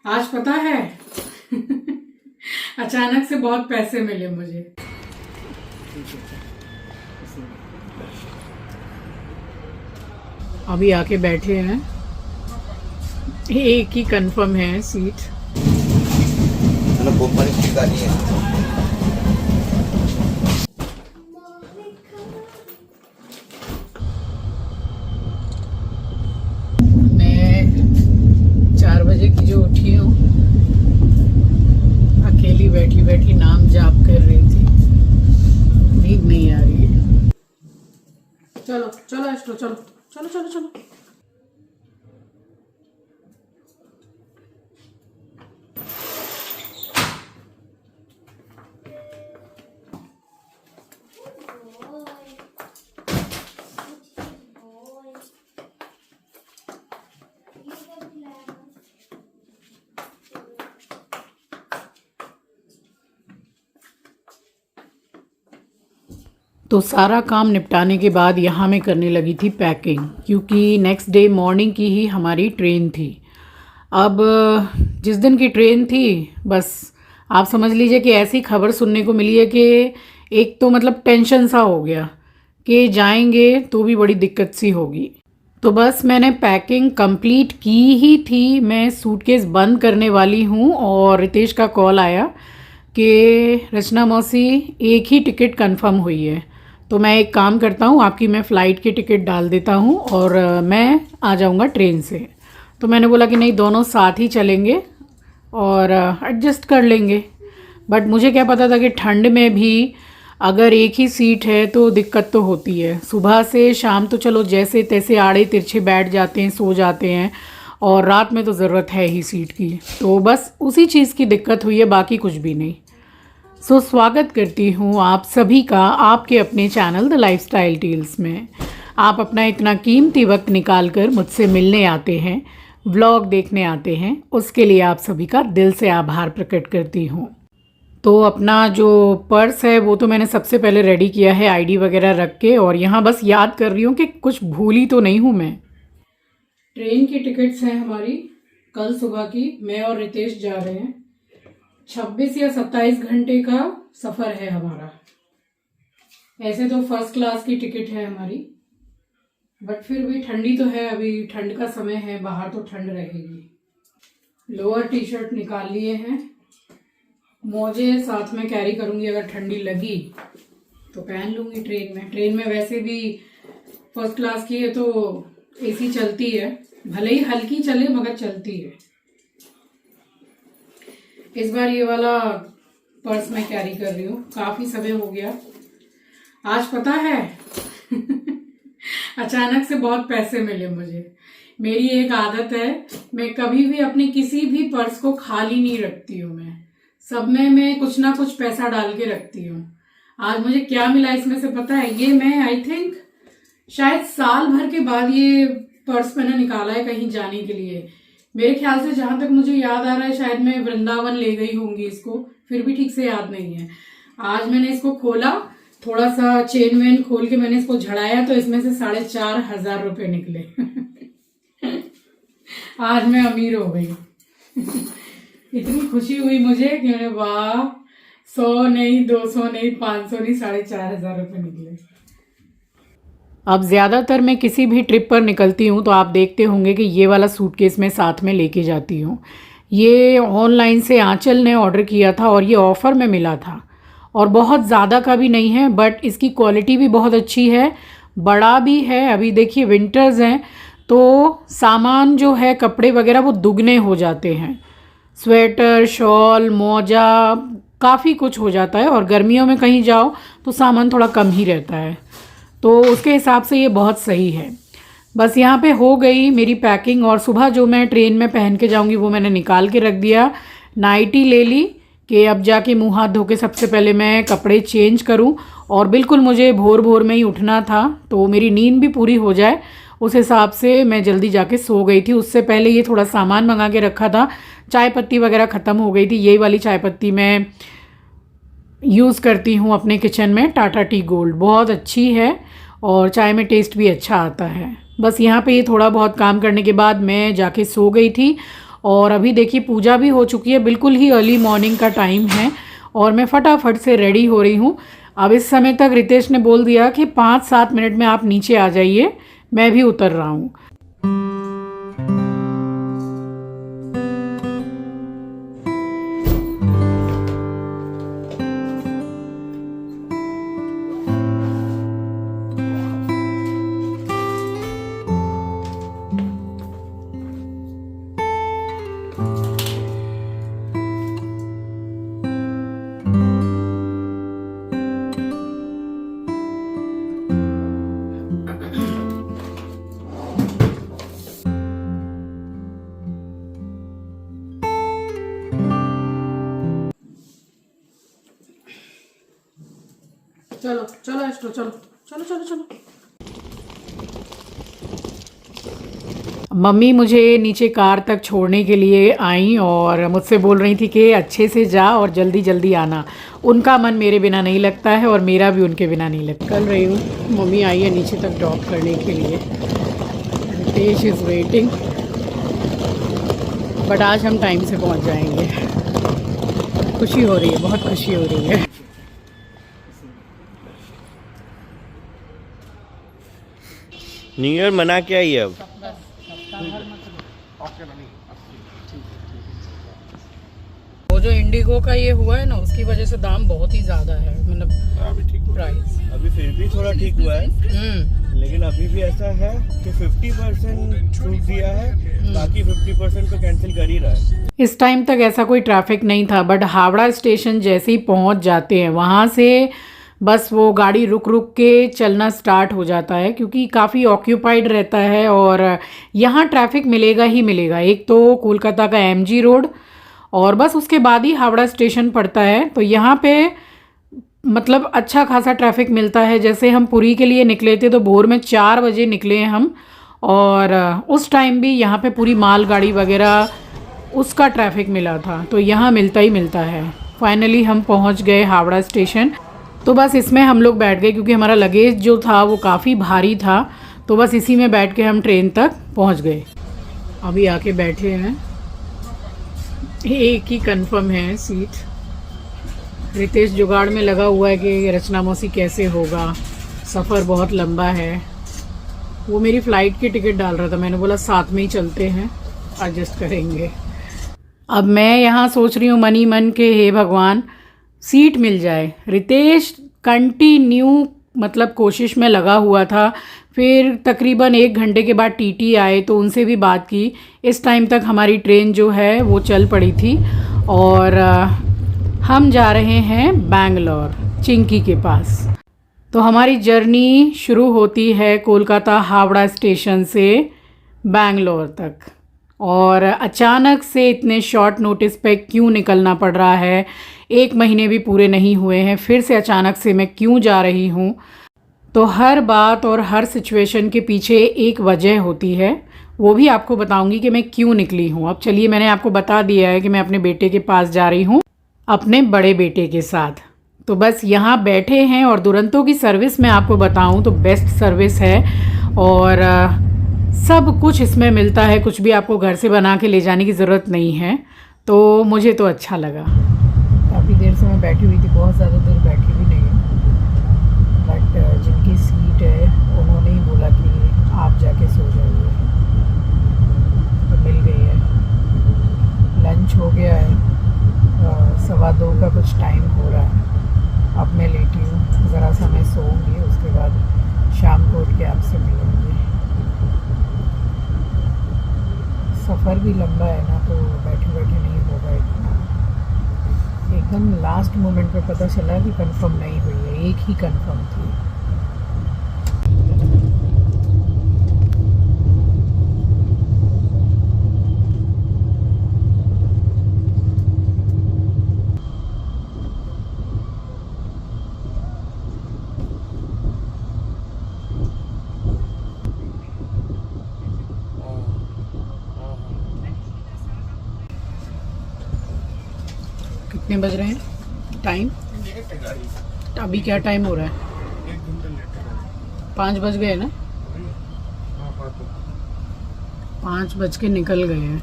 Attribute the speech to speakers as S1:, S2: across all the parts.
S1: आज पता है अचानक से बहुत पैसे मिले मुझे। अभी आके बैठे हैं, एक ही कंफर्म है सीट। मैं 4 बजे की जो उठी हूँ, अकेली बैठी बैठी नाम जाप कर रही थी, नींद नहीं आ रही है। चलो चलो एस्ट्रो, चलो चलो चलो चलो। तो सारा काम निपटाने के बाद यहाँ मैं करने लगी थी पैकिंग, क्योंकि नेक्स्ट डे मॉर्निंग की ही हमारी ट्रेन थी। अब जिस दिन की ट्रेन थी, बस आप समझ लीजिए कि ऐसी खबर सुनने को मिली है कि एक तो मतलब टेंशन सा हो गया कि जाएंगे तो भी बड़ी दिक्कत सी होगी। तो बस मैंने पैकिंग कंप्लीट की ही थी, मैं सूटकेस बंद करने वाली हूँ और रितेश का कॉल आया कि रचना मौसी एक ही टिकट कंफर्म हुई है। तो मैं एक काम करता हूँ, आपकी मैं फ़्लाइट की टिकट डाल देता हूँ और मैं आ जाऊँगा ट्रेन से। तो मैंने बोला कि नहीं, दोनों साथ ही चलेंगे और एडजस्ट कर लेंगे। बट मुझे क्या पता था कि ठंड में भी अगर एक ही सीट है तो दिक्कत तो होती है। सुबह से शाम तो चलो जैसे तैसे आड़े तिरछे बैठ जाते हैं, सो जाते हैं, और रात में तो ज़रूरत है ही सीट की। तो बस उसी चीज़ की दिक्कत हुई है, बाकी कुछ भी नहीं। सो स्वागत करती हूँ आप सभी का आपके अपने चैनल द लाइफस्टाइल टेल्स में। आप अपना इतना कीमती वक्त निकाल कर मुझसे मिलने आते हैं, व्लॉग देखने आते हैं, उसके लिए आप सभी का दिल से आभार प्रकट करती हूँ। तो अपना जो पर्स है वो तो मैंने सबसे पहले रेडी किया है, आईडी वगैरह रख के, और यहाँ बस याद कर रही हूँ कि कुछ भूली तो नहीं हूँ मैं। ट्रेन की टिकट्स हैं हमारी कल सुबह की, मैं और रितेश जा रहे हैं। 26 या 27 घंटे का सफ़र है हमारा। ऐसे तो फर्स्ट क्लास की टिकट है हमारी, बट फिर भी ठंडी तो है, अभी ठंड का समय है, बाहर तो ठंड रहेगी। लोअर टी शर्ट निकाल लिए हैं, मोजे साथ में कैरी करूँगी, अगर ठंडी लगी तो पहन लूँगी ट्रेन में। ट्रेन में वैसे भी फर्स्ट क्लास की है तो एसी चलती है, भले ही हल्की चले मगर चलती है। इस बार ये वाला पर्स मैं कैरी कर रही हूँ, काफ़ी समय हो गया। आज पता है अचानक से बहुत पैसे मिले मुझे। मेरी एक आदत है, मैं कभी भी अपने किसी भी पर्स को खाली नहीं रखती हूँ, मैं सब में मैं कुछ ना कुछ पैसा डाल के रखती हूँ। आज मुझे क्या मिला इसमें से पता है? ये मैं आई थिंक शायद साल भर के बाद ये पर्स मैंने निकाला है कहीं जाने के लिए। मेरे ख्याल से जहां तक मुझे याद आ रहा है शायद मैं वृंदावन ले गई होंगी इसको, फिर भी ठीक से याद नहीं है। आज मैंने इसको खोला, थोड़ा सा चेन वेन खोल के मैंने इसको झड़ाया तो इसमें से 4,500 रुपये निकले। आज मैं अमीर हो गई। इतनी खुशी हुई मुझे कि वाह, 100 नहीं, 200 नहीं, 500 नहीं, 4,500 रुपये निकले। अब ज़्यादातर मैं किसी भी ट्रिप पर निकलती हूँ तो आप देखते होंगे कि ये वाला सूटकेस मैं साथ में लेके जाती हूँ। ये ऑनलाइन से आंचल ने ऑर्डर किया था और ये ऑफ़र में मिला था, और बहुत ज़्यादा का भी नहीं है, बट इसकी क्वालिटी भी बहुत अच्छी है, बड़ा भी है। अभी देखिए विंटर्स हैं तो सामान जो है कपड़े वगैरह वो दुगने हो जाते हैं, स्वेटर, शॉल, मोजा, काफ़ी कुछ हो जाता है, और गर्मियों में कहीं जाओ तो सामान थोड़ा कम ही रहता है। तो उसके हिसाब से ये बहुत सही है। बस यहाँ पे हो गई मेरी पैकिंग, और सुबह जो मैं ट्रेन में पहन के जाऊँगी वो मैंने निकाल के रख दिया। नाइटी ले ली कि अब जाके मुँह हाथ धो के सबसे पहले मैं कपड़े चेंज करूँ, और बिल्कुल मुझे भोर भोर में ही उठना था तो मेरी नींद भी पूरी हो जाए, उस हिसाब से मैं जल्दी जाके सो गई थी। उससे पहले ये थोड़ा सामान मंगा के रखा था, चाय पत्ती वगैरह ख़त्म हो गई थी। यही वाली चाय पत्ती मैं यूज़ करती हूँ अपने किचन में, टाटा टी गोल्ड, बहुत अच्छी है और चाय में टेस्ट भी अच्छा आता है। बस यहाँ पे ये थोड़ा बहुत काम करने के बाद मैं जाके सो गई थी, और अभी देखिए पूजा भी हो चुकी है, बिल्कुल ही अर्ली मॉर्निंग का टाइम है और मैं फटाफट से रेडी हो रही हूँ। अब इस समय तक रितेश ने बोल दिया कि 5-7 मिनट में आप नीचे आ जाइए, मैं भी उतर रहा हूँ। चलो चलो एस्ट्रो, चलो चलो चलो चलो। मम्मी मुझे नीचे कार तक छोड़ने के लिए आई और मुझसे बोल रही थी कि अच्छे से जा और जल्दी जल्दी आना। उनका मन मेरे बिना नहीं लगता है और मेरा भी उनके बिना नहीं लगता। कर रही हूँ, मम्मी आई है नीचे तक ड्रॉप करने के लिए। रितेश इज़ वेटिंग, बट आज हम टाइम से पहुँच जाएंगे। खुशी हो रही है, बहुत खुशी हो रही है।
S2: न्यू ईयर मना के आई अब।
S1: वो जो इंडिगो का ये हुआ है ना, उसकी वजह से दाम बहुत ही ज्यादा है, मतलब प्राइस।
S2: अभी फिर भी थोड़ा ठीक हुआ है, लेकिन अभी भी ऐसा है कि 50% छूट दिया है, बाकी 50% तो कैंसिल कर ही रहा है।
S1: इस टाइम तक ऐसा कोई ट्रैफिक नहीं था, बट हावड़ा स्टेशन जैसे ही पहुंच जाते हैं वहाँ से बस वो गाड़ी रुक रुक के चलना स्टार्ट हो जाता है, क्योंकि काफ़ी ऑक्यूपाइड रहता है और यहाँ ट्रैफिक मिलेगा ही मिलेगा। एक तो कोलकाता का MG रोड और बस उसके बाद ही हावड़ा स्टेशन पड़ता है, तो यहाँ पे मतलब अच्छा खासा ट्रैफिक मिलता है। जैसे हम पुरी के लिए निकले थे तो भोर में 4 बजे निकले हैं हम, और उस टाइम भी यहाँ पे पूरी मालगाड़ी वगैरह उसका ट्रैफिक मिला था, तो यहाँ मिलता ही मिलता है। फाइनली हम पहुँच गए हावड़ा स्टेशन, तो बस इसमें हम लोग बैठ गए क्योंकि हमारा लगेज जो था वो काफ़ी भारी था, तो बस इसी में बैठ के हम ट्रेन तक पहुंच गए। अभी आके बैठे हैं, एक ही कंफर्म है सीट। रितेश जुगाड़ में लगा हुआ है कि रचना मौसी कैसे होगा, सफ़र बहुत लंबा है। वो मेरी फ़्लाइट की टिकट डाल रहा था, मैंने बोला साथ में ही चलते हैं, एडजस्ट करेंगे। अब मैं यहाँ सोच रही हूँ मनी मन के, हे भगवान सीट मिल जाए। रितेश कंटिन्यू मतलब कोशिश में लगा हुआ था। फिर तकरीबन 1 घंटे के बाद TT आए तो उनसे भी बात की। इस टाइम तक हमारी ट्रेन जो है वो चल पड़ी थी और हम जा रहे हैं बैंगलोर, चिंकी के पास। तो हमारी जर्नी शुरू होती है कोलकाता हावड़ा स्टेशन से बैंगलोर तक, और अचानक से इतने शॉर्ट नोटिस पे क्यों निकलना पड़ रहा है। 1 महीने भी पूरे नहीं हुए हैं, फिर से अचानक से मैं क्यों जा रही हूँ। तो हर बात और हर सिचुएशन के पीछे एक वजह होती है, वो भी आपको बताऊंगी कि मैं क्यों निकली हूँ। अब चलिए, मैंने आपको बता दिया है कि मैं अपने बेटे के पास जा रही हूँ, अपने बड़े बेटे के साथ। तो बस यहाँ बैठे हैं और दुरंतो की सर्विस मैं आपको बताऊँ तो बेस्ट सर्विस है और सब कुछ इसमें मिलता है, कुछ भी आपको घर से बना के ले जाने की ज़रूरत नहीं है। तो मुझे तो अच्छा लगा। काफ़ी देर से मैं बैठी हुई थी, बहुत ज़्यादा देर बैठी भी नहीं, बट जिनकी सीट है उन्होंने ही बोला कि आप जाके सो जाइए, तो मिल गई है। लंच हो गया है, 2:15 का कुछ टाइम हो रहा है। अब मैं लेटी हूँ, ज़रा सा मैं सोऊंगी, उसके बाद शाम को उठ के आपसे मिलूँगी। सफ़र भी लंबा है ना, तो बैठे बैठे नहीं होगा इतना। एकदम लास्ट मोमेंट पे पता चला कि कंफर्म नहीं हुई है, एक ही कंफर्म थी। कितने बज रहे हैं टाइम? अभी क्या टाइम हो रहा है? 5 बज गए ना? 5 बज के निकल गए हैं।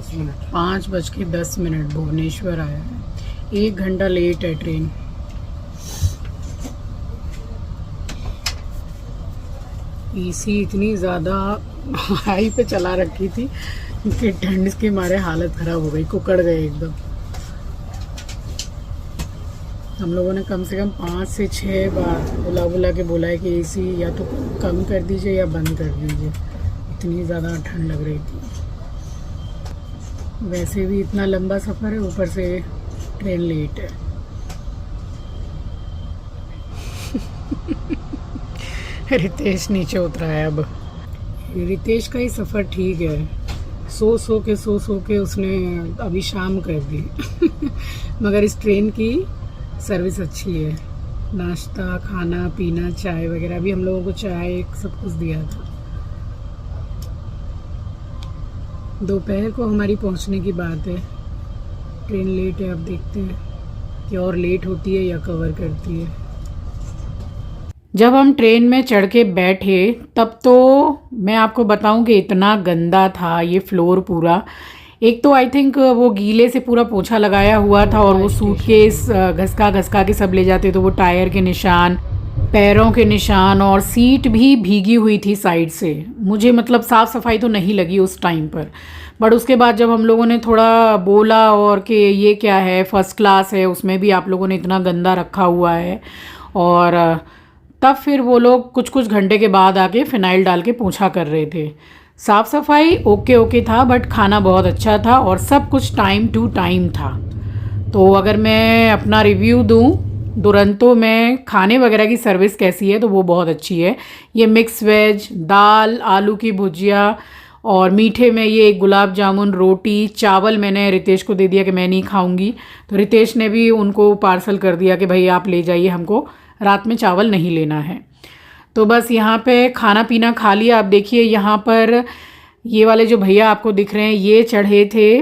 S2: 5:10
S1: 5:10 भुवनेश्वर आया है। 1 घंटा लेट है ट्रेन। एसी इतनी ज़्यादा हाई पे चला रखी थी कि ठंड के मारे हालत ख़राब हो गई, कुकड़ गए एकदम। हम लोगों ने कम से कम 5 से 6 बार बुला के बोला है कि एसी या तो कम कर दीजिए या बंद कर दीजिए, इतनी ज़्यादा ठंड लग रही थी। वैसे भी इतना लंबा सफ़र है, ऊपर से ट्रेन लेट है। रितेश नीचे उतरा है अब। रितेश का ही सफ़र ठीक है, सो के उसने अभी शाम कर दी। मगर इस ट्रेन की सर्विस अच्छी है, नाश्ता खाना पीना चाय वगैरह भी, हम लोगों को चाय सब कुछ दिया था। दोपहर को हमारी पहुंचने की बात है, ट्रेन लेट है। अब देखते हैं कि और लेट होती है या कवर करती है। जब हम ट्रेन में चढ़ के बैठे तब तो मैं आपको बताऊं कि इतना गंदा था ये फ्लोर पूरा। एक तो आई थिंक वो गीले से पूरा पोछा लगाया हुआ था, और वो सूटकेस घसका के सब ले जाते, तो वो टायर के निशान, पैरों के निशान, और सीट भी भीगी हुई थी साइड से। मुझे मतलब साफ़ सफाई तो नहीं लगी उस टाइम पर, बट उसके बाद जब हम लोगों ने थोड़ा बोला और कि ये क्या है, फ़र्स्ट क्लास है, उसमें भी आप लोगों ने इतना गंदा रखा हुआ है, और तब फिर वो लोग कुछ घंटे के बाद आके फ़िनाइल डाल के पोंछा कर रहे थे। साफ़ सफाई ओके था, बट खाना बहुत अच्छा था और सब कुछ टाइम टू टाइम था। तो अगर मैं अपना रिव्यू दूं दुरंतो में खाने वगैरह की सर्विस कैसी है, तो वो बहुत अच्छी है। ये मिक्स वेज, दाल, आलू की भुजिया, और मीठे में ये गुलाब जामुन, रोटी, चावल मैंने रितेश को दे दिया कि मैं नहीं खाऊंगी, तो रितेश ने भी उनको पार्सल कर दिया कि भाई आप ले जाइए, हमको रात में चावल नहीं लेना है। तो बस यहाँ पे खाना पीना खा लिया। आप देखिए यहाँ पर ये वाले जो भैया आपको दिख रहे हैं, ये चढ़े थे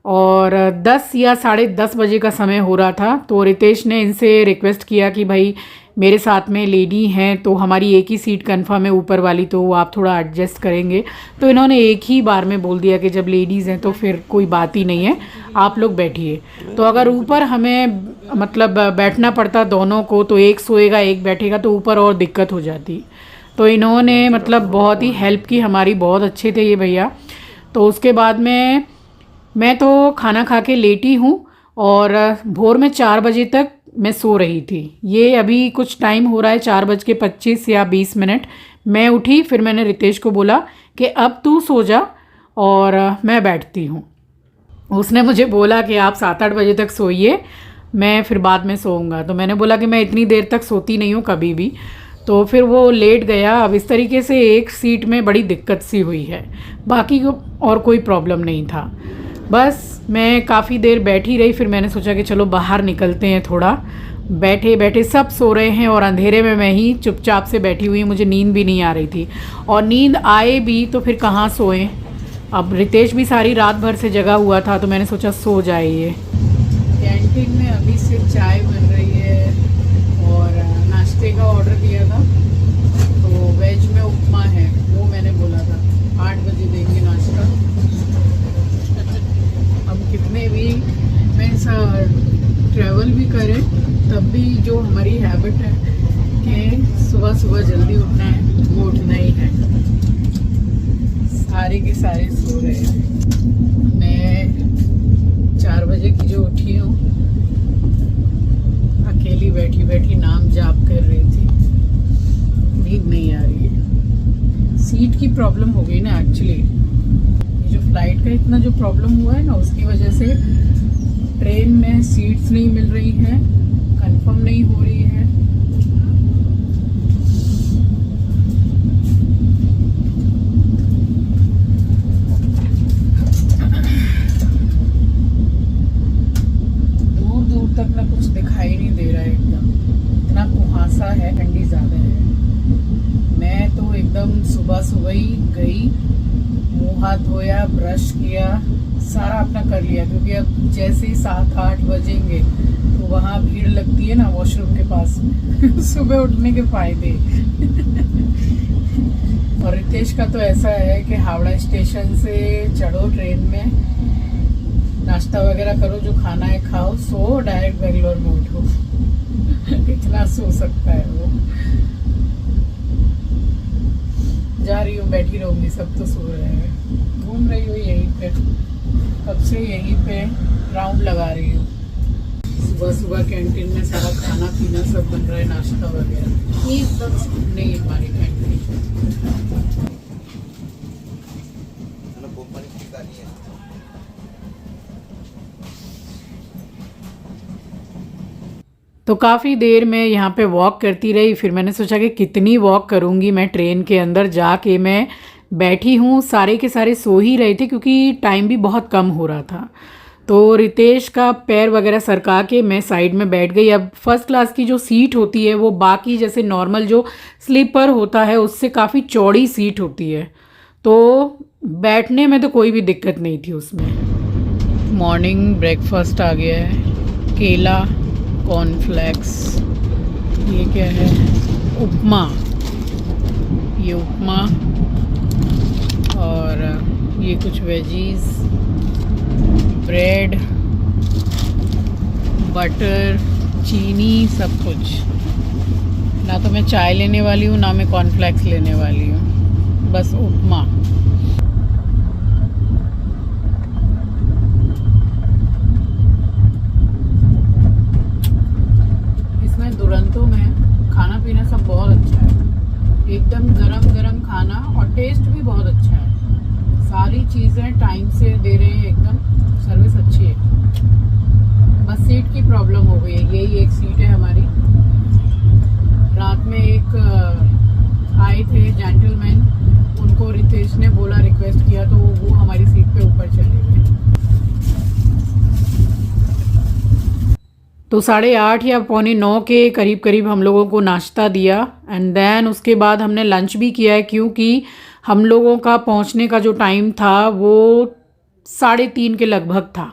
S1: और 10 या 10:30 बजे का समय हो रहा था। तो रितेश ने इनसे रिक्वेस्ट किया कि भाई मेरे साथ में लेडी हैं, तो हमारी एक ही सीट कंफर्म है ऊपर वाली, तो आप थोड़ा एडजस्ट करेंगे। तो इन्होंने एक ही बार में बोल दिया कि जब लेडीज़ हैं तो फिर कोई बात ही नहीं है, आप लोग बैठिए। तो अगर ऊपर हमें मतलब बैठना पड़ता दोनों को, तो एक सोएगा एक बैठेगा, तो ऊपर और दिक्कत हो जाती। तो इन्होंने मतलब बहुत ही हेल्प की हमारी, बहुत अच्छे थे ये भैया। तो उसके बाद में मैं तो खाना खा के लेटी हूँ, और भोर में 4 बजे तक मैं सो रही थी। ये अभी कुछ टाइम हो रहा है, 4:25 या 20 मिनट। मैं उठी, फिर मैंने रितेश को बोला कि अब तू सो जा और मैं बैठती हूँ। उसने मुझे बोला कि आप 7-8 बजे तक सोइए, मैं फिर बाद में सोऊंगा। तो मैंने बोला कि मैं इतनी देर तक सोती नहीं हूँ कभी भी। तो फिर वो लेट गया। अब इस तरीके से एक सीट में बड़ी दिक्कत सी हुई है, बाकी और कोई प्रॉब्लम नहीं था। बस मैं काफ़ी देर बैठी रही, फिर मैंने सोचा कि चलो बाहर निकलते हैं थोड़ा। बैठे सब सो रहे हैं और अंधेरे में मैं ही चुपचाप से बैठी हुई, मुझे नींद भी नहीं आ रही थी, और नींद आए भी तो फिर कहाँ सोएं। अब रितेश भी सारी रात भर से जगा हुआ था, तो मैंने सोचा सो जाइए। कैंटीन में अभी सिर्फ चाय बन रही है, और नाश्ते का ऑर्डर दिया था, तो वेज में उपमा है, वो मैंने बोला था 8 बजे देंगे नाश्ता। हम कितने भी मीन्स ट्रैवल भी करें, तब भी जो हमारी हैबिट है कि सुबह जल्दी उठना है, वो उठना ही है। सारे के सारे सो रहे हैं। मैं 4 बजे की जो उठी हूँ, अकेली बैठी नाम जाप कर रही थी, नींद नहीं आ रही है। सीट की प्रॉब्लम हो गई ना एक्चुअली, जो फ्लाइट का इतना जो प्रॉब्लम हुआ है ना, उसकी वजह से ट्रेन में सीट्स नहीं मिल रही हैं, कंफर्म नहीं हो रही है। दूर तक ना कुछ दिखाई नहीं दे रहा है, एकदम इतना कुहासा है, ठंडी ज़्यादा है। मैं तो एकदम सुबह ही गई, मुँह हाथ धोया, ब्रश किया, सारा अपना कर लिया, क्योंकि अब जैसे ही 7-8 बजेंगे तो वहाँ भीड़ लगती है ना वॉशरूम के पास में सुबह उठने के फायदे और रितेश का तो ऐसा है कि हावड़ा स्टेशन से चढ़ो ट्रेन में, नाश्ता वगैरह करो, जो खाना है खाओ, सो डायरेक्ट बेंगलोर में उठो इतना सो सकता है वो। जा रही हूँ, बैठी रहूंगी, सब तो सो रहे हैं। घूम रही हूँ यहीं पे, कब से यहीं पे राउंड लगा रही हूँ। सुबह सुबह कैंटीन में सारा खाना पीना सब बन रहा है, नाश्ता वगैरह। ये सब नहीं हमारी कैंटीन। तो काफ़ी देर मैं यहाँ पे वॉक करती रही, फिर मैंने सोचा कि कितनी वॉक करूँगी मैं ट्रेन के अंदर जाके। मैं बैठी हूँ, सारे के सारे सो ही रहे थे क्योंकि टाइम भी बहुत कम हो रहा था। तो रितेश का पैर वगैरह सरका के मैं साइड में बैठ गई। अब फर्स्ट क्लास की जो सीट होती है वो बाकी जैसे नॉर्मल जो स्लीपर होता है उससे काफ़ी चौड़ी सीट होती है, तो बैठने में तो कोई भी दिक्कत नहीं थी उसमें। मॉर्निंग ब्रेकफास्ट आ गया है, केला, कॉर्नफ्लेक्स, ये क्या है, उपमा, ये उपमा, और ये कुछ वेजीज, ब्रेड, बटर, चीनी, सब कुछ। ना तो मैं चाय लेने वाली हूँ ना मैं कॉर्नफ्लेक्स लेने वाली हूँ, बस उपमा। दुरंतो में खाना पीना सब बहुत अच्छा है, एकदम गरम गरम खाना और टेस्ट भी बहुत अच्छा है। सारी चीज़ें टाइम से दे रहे हैं, एकदम सर्विस अच्छी है। बस सीट की प्रॉब्लम हो गई है, यही एक सीट है हमारी। रात में एक आए थे जेंटलमैन, उनको रितेश ने बोला, रिक्वेस्ट किया, तो वो हमारी सीट पे ऊपर चले गए। तो 8:30 या 8:45 के करीब करीब हम लोगों को नाश्ता दिया एंड देन उसके बाद हमने लंच भी किया है, क्योंकि हम लोगों का पहुंचने का जो टाइम था वो 3:30 के लगभग था।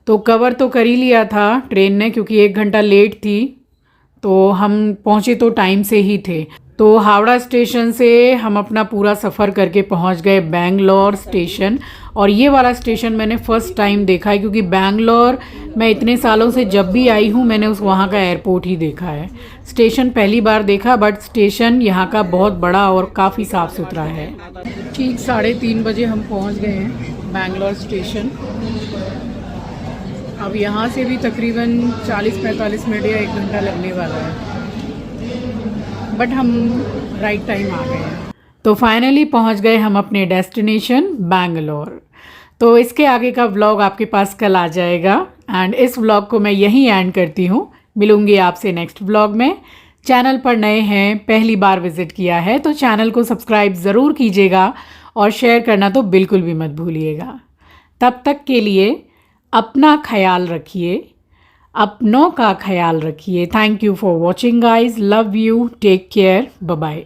S1: तो कवर तो कर ही लिया था ट्रेन ने, क्योंकि 1 घंटा लेट थी, तो हम पहुंचे तो टाइम से ही थे। तो हावड़ा स्टेशन से हम अपना पूरा सफ़र करके पहुंच गए बेंगलोर स्टेशन। और ये वाला स्टेशन मैंने फ़र्स्ट टाइम देखा है, क्योंकि बेंगलोर मैं इतने सालों से जब भी आई हूँ मैंने उस वहाँ का एयरपोर्ट ही देखा है। स्टेशन पहली बार देखा, बट स्टेशन यहाँ का बहुत बड़ा और काफ़ी साफ़ सुथरा है। ठीक 3:30 बजे हम पहुँच गए हैं बेंगलोर स्टेशन। अब यहाँ से भी तकरीबन 40-45 मिनट या 1 घंटा लगने वाला है, बट हम राइट टाइम आ गए हैं। तो फाइनली पहुंच गए हम अपने डेस्टिनेशन बेंगलोर। तो इसके आगे का व्लॉग आपके पास कल आ जाएगा एंड इस व्लॉग को मैं यहीं एंड करती हूँ। मिलूंगी आपसे नेक्स्ट व्लॉग में। चैनल पर नए हैं, पहली बार विजिट किया है तो चैनल को सब्सक्राइब ज़रूर कीजिएगा और शेयर करना तो बिल्कुल भी मत भूलिएगा। तब तक के लिए अपना ख्याल रखिए, अपनों का ख्याल रखिए। Thank you for watching guys, love you, take care, bye bye.